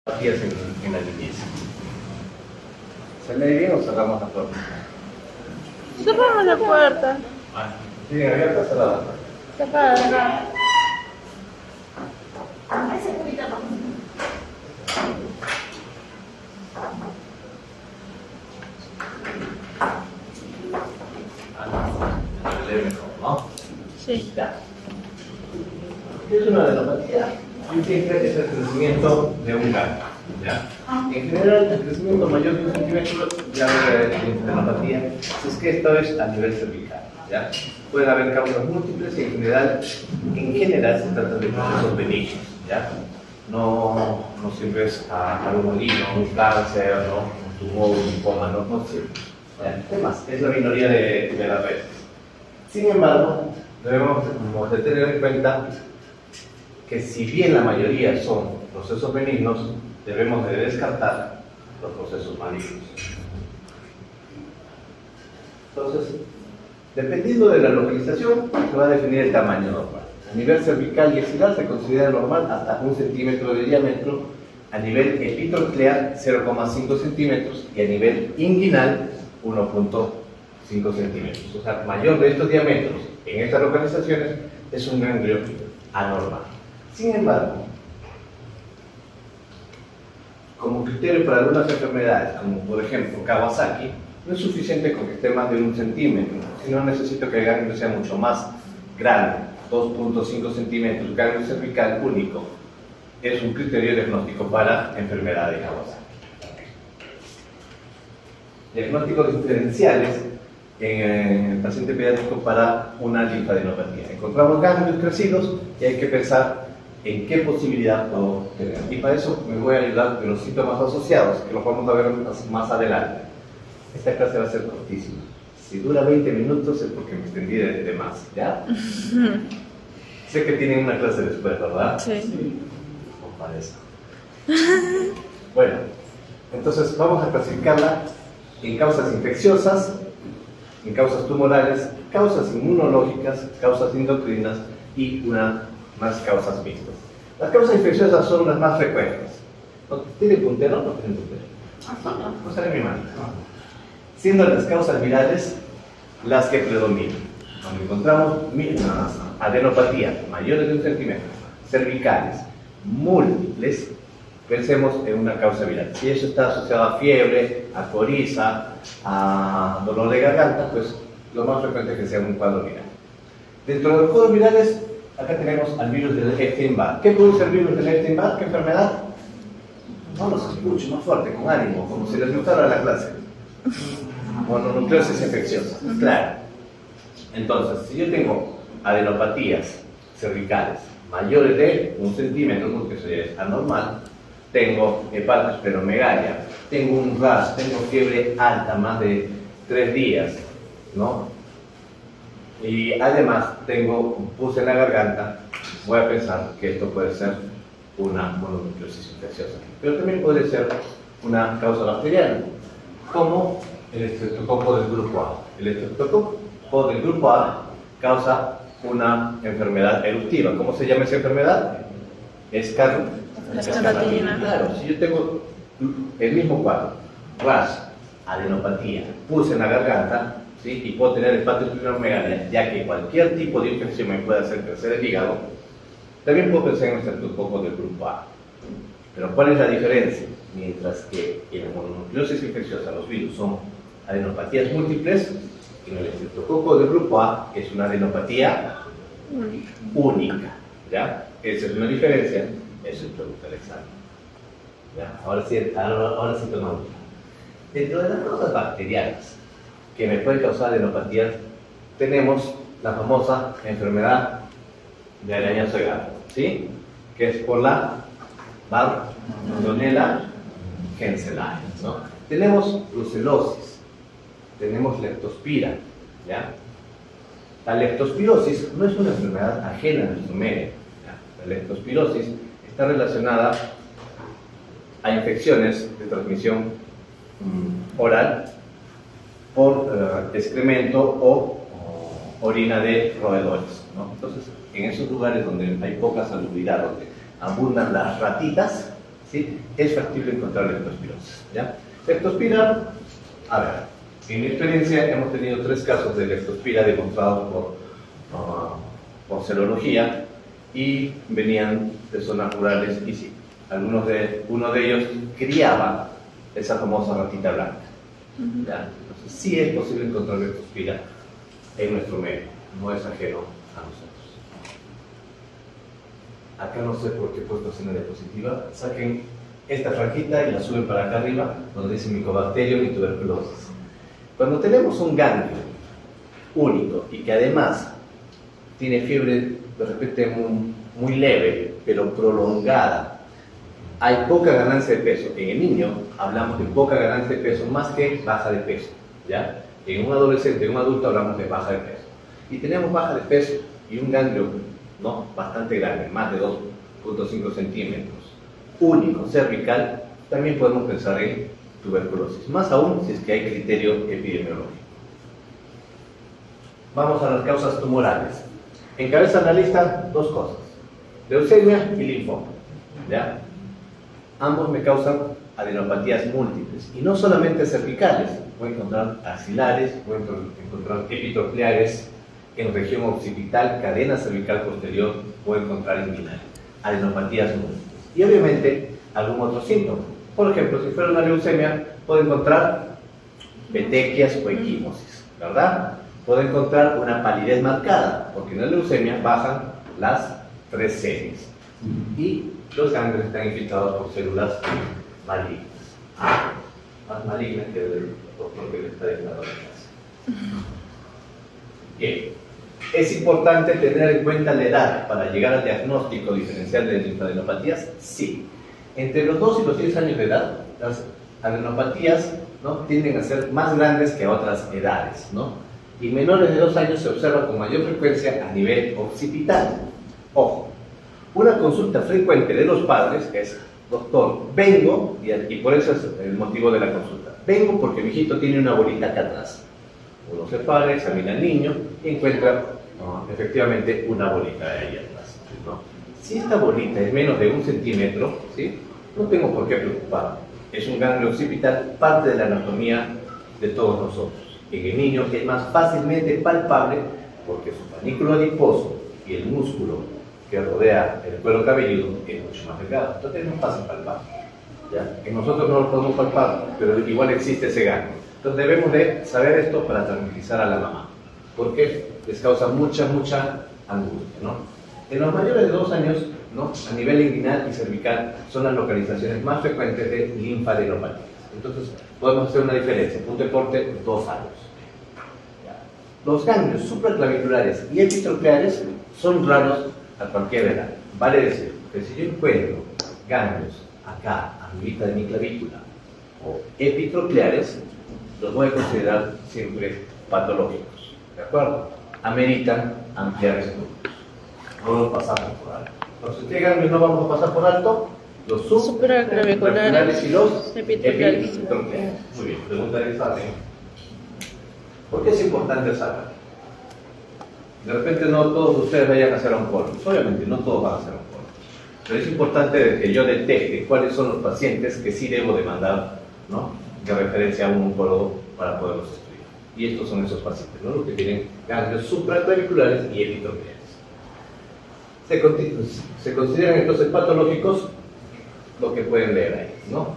en la niñez. ¿Se lee bien o cerramos la puerta? Cerramos la puerta. ¿Tienen abierta o cerrada? Cerrada. Lee mejor, ¿no? Sí. Ya. ¿Qué es una adenopatía? Siempre es el crecimiento de un ganglio, ¿ya? En general, el crecimiento mayor de 1 centímetro ya es adenopatía, es que esto es a nivel cervical, ¿ya? Pueden haber causas múltiples y en general se trata de procesos benignos, ¿ya? No siempre es algo maligno, un cáncer, ¿no? Un tumor, un linfoma, no siempre. ¿Ya? Además, es la minoría de las veces. Sin embargo, debemos de tener en cuenta que si bien la mayoría son procesos benignos, debemos de descartar los procesos malignos. Entonces, dependiendo de la localización, se va a definir el tamaño normal. A nivel cervical y axilar se considera normal hasta 1 centímetro de diámetro, a nivel epitoclear 0,5 centímetros y a nivel inguinal 1,5 centímetros. O sea, mayor de estos diámetros en estas localizaciones es un ganglio anormal. Sin embargo, como criterio para algunas enfermedades, como por ejemplo Kawasaki, no es suficiente con que esté más de 1 centímetro, sino necesito que el ganglio sea mucho más grande, 2,5 centímetros, ganglio cervical único. Es un criterio diagnóstico para enfermedad de Kawasaki. Diagnósticos diferenciales en el paciente pediátrico para una linfadenopatía. Encontramos ganglios crecidos y hay que pensar en qué posibilidad puedo tener. Y para eso me voy a ayudar de los síntomas asociados, que los vamos a ver más adelante. Esta clase va a ser cortísima. Si dura 20 minutos es porque me extendí de más, ¿ya? Sé que tienen una clase después, ¿verdad? Sí. No parece. Bueno, entonces vamos a clasificarla en causas infecciosas, en causas tumorales, causas inmunológicas, causas endocrinas y unas causas mixtas. Las causas infecciosas son las más frecuentes. ¿Tiene puntero o no tiene puntero? No sale mi mano. Siendo las causas virales las que predominan. Cuando encontramos adenopatía mayores de 1 centímetro, cervicales, múltiples, pensemos en una causa viral. Si eso está asociado a fiebre, a coriza, a dolor de garganta, pues lo más frecuente es que sea un cuadro viral. Dentro de los cuadros virales, acá tenemos al virus del Epstein-Barr. ¿Qué produce el virus del Epstein-Barr? ¿Qué enfermedad? No los escucho, más fuerte, con ánimo, como si les gustara la clase. Mononucleosis infecciosa, claro. Entonces, si yo tengo adenopatías cervicales mayores de 1 centímetro, porque eso ya es anormal, tengo hepatosplenomegalia, tengo un RAS, tengo fiebre alta, más de 3 días, ¿no? Y además tengo un pus en la garganta, voy a pensar que esto puede ser una mononucleosis infecciosa. Pero también puede ser una causa bacteriana, como el estreptococo del grupo A. El estreptococo del grupo A causa una enfermedad eruptiva. ¿Cómo se llama esa enfermedad? Escarlatina. Claro, si yo tengo el mismo cuadro, RAS, adenopatía, pus en la garganta, ¿sí? Y puedo tener hepatosplenomegalia, ya que cualquier tipo de infección me puede hacer crecer el hígado, también puedo pensar en el estreptococo del grupo A. Pero ¿cuál es la diferencia? Mientras que en la mononucleosis infecciosa los virus son adenopatías múltiples, en el estreptococo del grupo A es una adenopatía única, ¿ya? Esa es una diferencia, eso es pregunta del examen. ¿Ya? Ahora sí tomamos. Dentro de las causas bacterianas que me pueden causar adenopatías, tenemos la famosa enfermedad de arañazo de gato, ¿sí? Que es por la Bartonella henselae, ¿no? Tenemos brucelosis, tenemos leptospira, ¿ya? La leptospirosis no es una enfermedad ajena a nuestro medio. La leptospirosis está relacionada a infecciones de transmisión oral por excremento o orina de roedores, ¿no? Entonces, en esos lugares donde hay poca salubridad, donde abundan las ratitas, ¿sí? Es factible encontrar leptospirosis, ¿ya? Leptospira, a ver, en mi experiencia hemos tenido 3 casos de leptospira demostrados por serología y venían de zonas rurales y sí, uno de ellos criaba esa famosa ratita blanca, ¿ya? Entonces sí es posible encontrar leptospira en nuestro medio, no es ajeno a nosotros. Acá no sé por qué he puesto señal diapositiva. Saquen esta franjita y la suben para acá arriba, donde dice micobacterium y tuberculosis. Cuando tenemos un ganglio único y que además tiene fiebre de repente muy leve, pero prolongada, hay poca ganancia de peso. En el niño hablamos de poca ganancia de peso más que baja de peso, ¿ya? En un adolescente, en un adulto hablamos de baja de peso. Y tenemos baja de peso y un ganglio, ¿no?, bastante grande, más de 2.5 centímetros, único, cervical, también podemos pensar en tuberculosis, más aún si es que hay criterio epidemiológico. Vamos a las causas tumorales. Encabezan la lista 2 cosas: leucemia y linfoma, ¿ya? Ambos me causan adenopatías múltiples, y no solamente cervicales, voy a encontrar axilares, voy a encontrar epitocleares, en región occipital, cadena cervical posterior, voy a encontrar inguinal, adenopatías múltiples. Y obviamente algún otro síntoma. Por ejemplo, si fuera una leucemia, puedo encontrar petequias o equimosis, ¿verdad? Puedo encontrar una palidez marcada, porque en la leucemia bajan las 3 series. Y los ganglios están infiltrados por células malignas. Más malignas que el doctor que le está declarando en casa. Bien. ¿Es importante tener en cuenta la edad para llegar al diagnóstico diferencial de linfadenopatías? Sí. Entre los 2 y los 10 años de edad, las adenopatías, ¿no?, tienden a ser más grandes que a otras edades, ¿no? Y menores de 2 años se observa con mayor frecuencia a nivel occipital. Ojo, una consulta frecuente de los padres es: doctor, vengo, y por eso es el motivo de la consulta, vengo porque mi hijito tiene una bolita acá atrás. Uno se para, examina al niño y encuentra efectivamente una bolita de ahí atrás, ¿no? Si esta bolita es menos de 1 centímetro, ¿sí?, no tengo por qué preocuparme. Es un ganglio occipital, parte de la anatomía de todos nosotros. En el niño es más fácilmente palpable porque su panículo adiposo y el músculo que rodea el cuero cabelludo es mucho más delgado. Entonces es más fácil palpar, ¿ya? En nosotros no lo podemos palpar, pero igual existe ese ganglio. Entonces debemos de saber esto para tranquilizar a la mamá, porque les causa mucha angustia, ¿no? En los mayores de 2 años, ¿no?, a nivel inguinal y cervical son las localizaciones más frecuentes de linfadenopatías. Entonces podemos hacer una diferencia, punto de corte, 2 años. Los ganglios supraclaviculares y epitocleares son raros a cualquier edad. Vale decir que si yo encuentro ganglios acá, arribita de mi clavícula, o epitocleares, los voy a considerar siempre patológicos, ¿de acuerdo? Ameritan ampliar estudios. No los pasamos por alto. Entonces, ¿qué ganglios no vamos a pasar por alto? Los supraclaviculares y los epitocleares. Muy bien, pregunta de examen. ¿Por qué es importante saber? De repente no todos ustedes vayan a hacer oncólogos. Obviamente no todos van a hacer oncólogos. Pero es importante que yo detecte cuáles son los pacientes que sí debo de mandar, ¿no?, de referencia a un oncólogo para poderlos estudiar. Y estos son esos pacientes, ¿no?, los que tienen ganglios supraclaviculares y epitocleares. Se consideran entonces patológicos lo que pueden leer ahí, ¿no?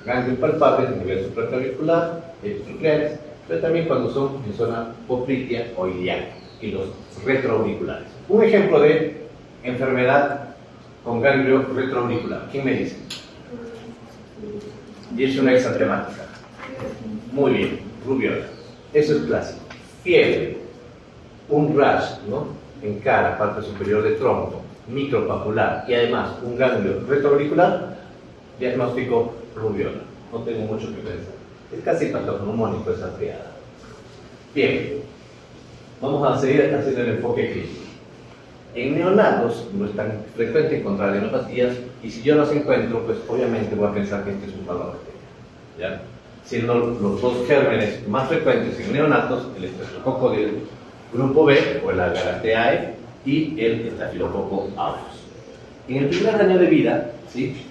Ganglios palpables a nivel supraclavicular, epitocleares, pero también cuando son en zona poplitea o iliaca, y los retroauriculares. Un ejemplo de enfermedad con ganglio retroauricular. ¿Quién me dice? Y es una exantemática. Muy bien, rubiola. Eso es clásico. Fiebre, un rash, ¿no?, en cara, parte superior del tronco, micropapular y además un ganglio retroauricular, diagnóstico rubiola. No tengo mucho que pensar. Es casi patognomónico esa triada. Bien, vamos a seguir haciendo el enfoque clínico. En neonatos no es tan frecuente encontrar adenopatías, y si yo las encuentro, pues obviamente voy a pensar que este es un palabacteria, ¿ya? Siendo los 2 gérmenes más frecuentes en neonatos el estreptococo del grupo B, o el Agaricteae, y el estafilococo aureus. En el primer año de vida, ¿sí?,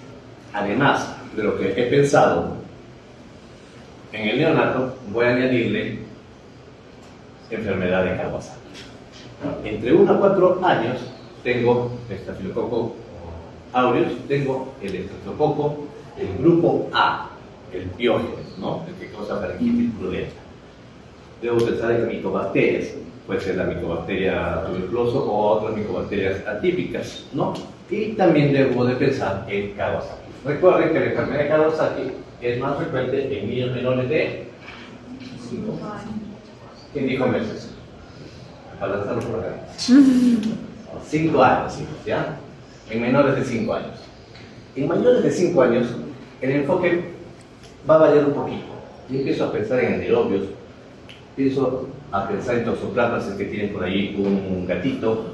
además de lo que he pensado en el neonato, voy a añadirle enfermedad de Kawasaki. Entre 1 a 4 años tengo Staphylococcus aureus, tengo el estreptococo, el grupo A, el Piógenes, ¿no? El que causa faringitis purulenta. Debo pensar en micobacterias, puede ser la micobacteria tuberculosa o otras micobacterias atípicas, ¿no? Y también debo de pensar en Kawasaki. Recuerden que la enfermedad de Kawasaki es más frecuente en niños menores de 5 años. ¿Quién dijo meses? Para lanzarlos por acá. 5 años, ¿ya? En menores de 5 años. En mayores de 5 años, el enfoque va a variar un poquito. Yo empiezo a pensar en anaerobios, empiezo a pensar en toxoplasmas que tienen por ahí un gatito,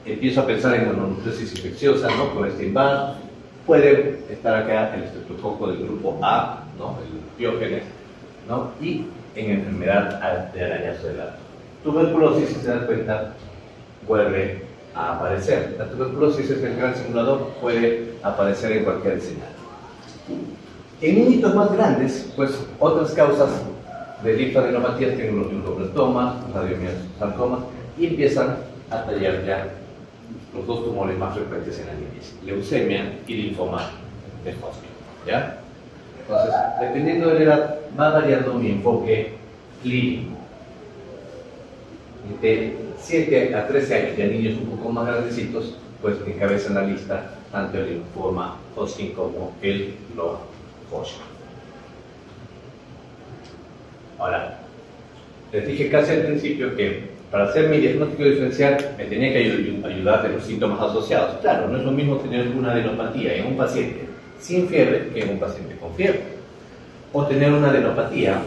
empiezo a pensar en mononucleosis infecciosa, ¿no? Con Epstein-Barr. Puede estar acá el estreptococo del grupo A, ¿no? El Piógenes, ¿no? Y en enfermedad de arañazo del gato. Tuberculosis, si se dan cuenta, vuelve a aparecer. La tuberculosis es el gran simulador, puede aparecer en cualquier señal. En niñitos más grandes, pues otras causas de linfadenopatías tienen los linfoblastomas, radiomiosarcomas, y empiezan a tallar ya los dos tumores más frecuentes en la niñez, leucemia y linfoma de Hodgkin, ¿ya? Entonces, dependiendo de la edad, va variando mi enfoque clínico. De 7 a 13 años, ya niños un poco más grandecitos, pues encabezan la lista tanto el linfoma Hodgkin como el no-Hodgkin. Ahora, les dije casi al principio que para hacer mi diagnóstico diferencial me tenía que ayudar de los síntomas asociados. Claro, no es lo mismo tener una adenopatía en un paciente sin fiebre que en un paciente con fiebre. O tener una adenopatía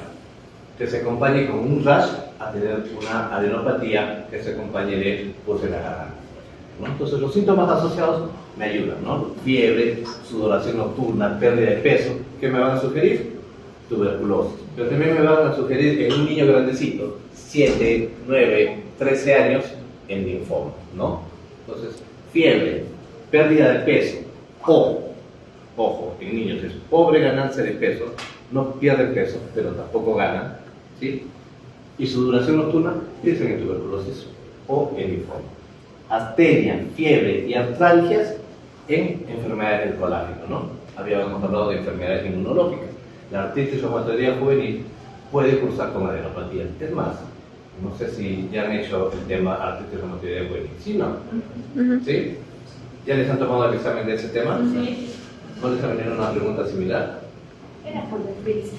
que se acompañe con un rash a tener una adenopatía que se acompañe de pus en la garganta, ¿no? Entonces los síntomas asociados me ayudan, ¿no? Fiebre, sudoración nocturna, pérdida de peso. ¿Qué me van a sugerir? Tuberculosis. Pero también me van a sugerir en un niño grandecito, 7, 9, 13 años, en linfoma, ¿no? Entonces, fiebre, pérdida de peso, ojo, en niños es pobre ganancia de peso, no pierden peso, pero tampoco ganan, ¿sí? Y sudoración nocturna, piensen en tuberculosis o en linfoma. Astenia, fiebre y artralgias en enfermedades del colágeno, ¿no? Habíamos hablado de enfermedades inmunológicas. La artritis reumatoidea juvenil puede cursar con adenopatía. Es más, no sé si ya han hecho el tema artritis reumatoidea juvenil. ¿Sí, no? ¿Sí? ¿Ya les han tomado el examen de ese tema? Sí. ¿No les han venido una pregunta similar? Era por nefritis.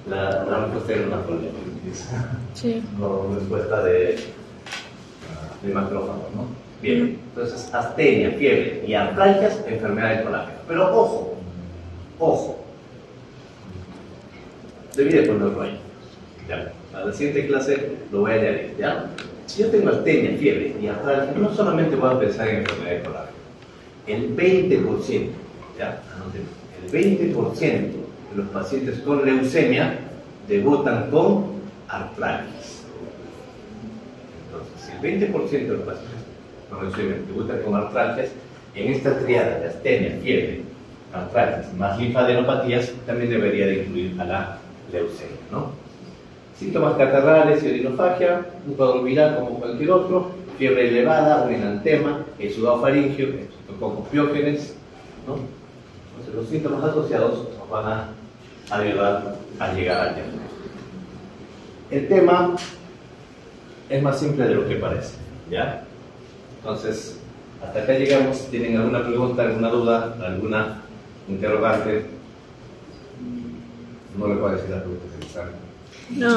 La respuesta era una poliomielitis. Sí. No, respuesta de macrófago, ¿no? Bien, entonces astenia, fiebre y artralgias, enfermedad del colágeno. Pero ojo, debí de ponerlo ahí. Ya, a la siguiente clase lo voy a añadir, ¿ya? Si yo tengo astenia, fiebre y artralgia, no solamente voy a pensar en enfermedad del colágeno. El 20%, ¿ya? El 20% de los pacientes con leucemia debutan con artralgias. Entonces, si el 20% de los pacientes con leucemia debutan con artralgias, en esta triada de astenia, fiebre, artralgias más linfadenopatías, también debería de incluir a la leucemia, ¿no? Síntomas catarrales y odinofagia, un cuadro viral como cualquier otro, fiebre elevada, un enantema, exudado faríngeo, estreptococcus piógenes, ¿no? Entonces, los síntomas asociados nos van a ayudar a llegar al diagnóstico. El tema es más simple de lo que parece, ¿ya? Entonces, hasta acá llegamos. ¿Tienen alguna pregunta, alguna duda, alguna interrogante? No le puedo decir la pregunta que me sale. No.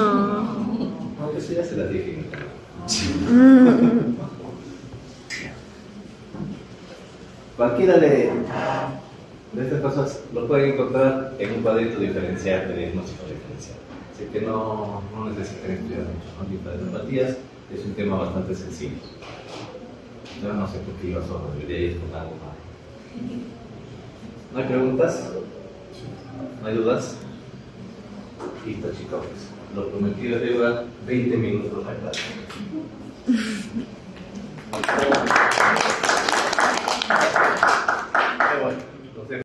Aunque eso ya se las dije. Cualquiera de estas cosas lo pueden encontrar en un cuadrito diferencial de diagnóstico diferencial. Así que no necesitan estudiar mucho, ¿no? Linfadenopatías es un tema bastante sencillo. Yo no sé por qué iba solo, debería ir con algo más. ¿No hay preguntas? ¿No hay dudas? Listo, chicos. Lo prometido es deuda, 20 minutos la clase. Qué bueno.